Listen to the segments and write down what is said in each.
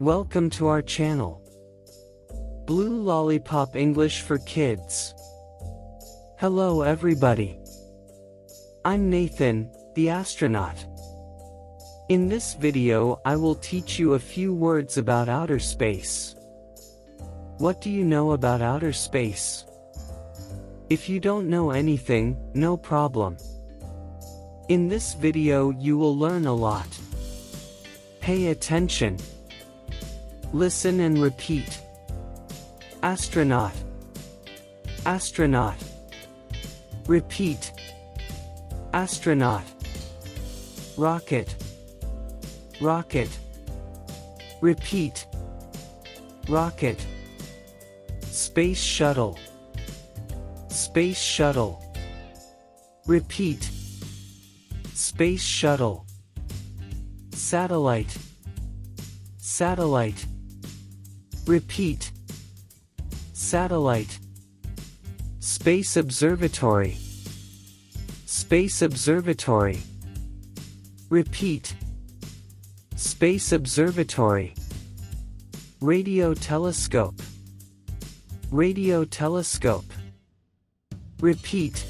Welcome to our channel, Blue Lollipop English for Kids. Hello everybody. I'm Nathan, the astronaut. In this video I will teach you a few words about outer space. What do you know about outer space? If you don't know anything, no problem. In this video you will learn a lot. Pay attention. Listen and repeat. Astronaut. Astronaut. Repeat. Astronaut. Rocket. Rocket. Repeat. Rocket. Space shuttle. Space shuttle. Repeat. Space shuttle. Satellite. Satellite. Repeat. Satellite. Space observatory. Space observatory. Repeat. Space observatory. Radio telescope. Radio telescope. Repeat.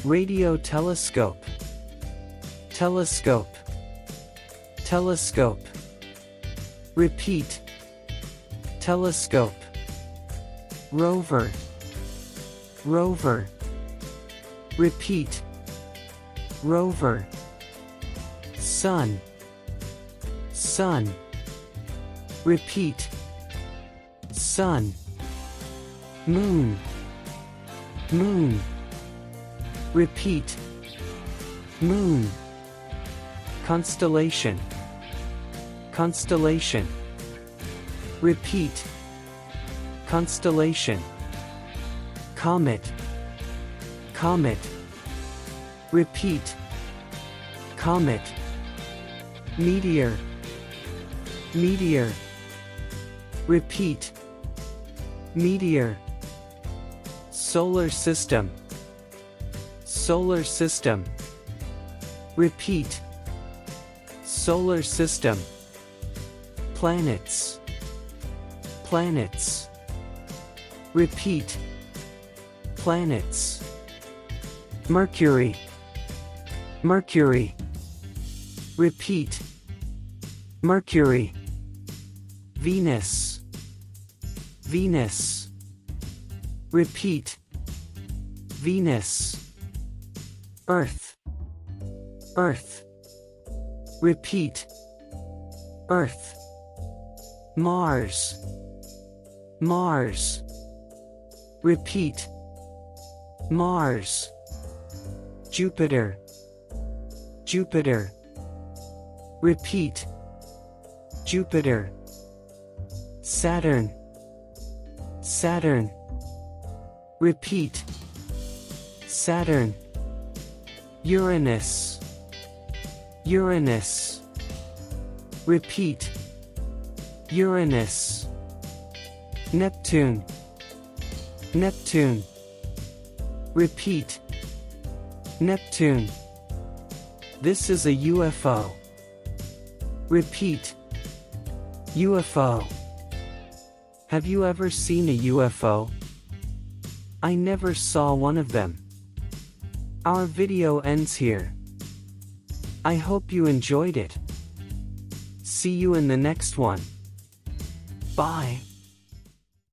Radio telescope. Telescope. Telescope. Repeat. Telescope. Rover. Rover. Repeat. Rover. Sun. Sun. Repeat. Sun. Moon. Moon. Repeat. Moon. Constellation. Constellation. Repeat. Constellation. Comet. Comet. Repeat. Comet. Meteor. Meteor. Repeat. Meteor. Solar system. Solar system. Repeat. Solar system. Planets. Planets. Repeat. Planets. Mercury. Mercury. Repeat. Mercury. Venus. Venus. Repeat. Venus. Earth. Earth. Repeat. Earth. Mars. Mars. Repeat. Mars. Jupiter. Jupiter. Repeat. Jupiter. Saturn. Saturn. Repeat. Saturn. Uranus. Uranus. Repeat. Uranus. Neptune. Neptune. Repeat. Neptune. This is a UFO. Repeat. UFO. Have you ever seen a UFO? I never saw one of them. Our video ends here. I hope you enjoyed it. See you in the next one. Bye.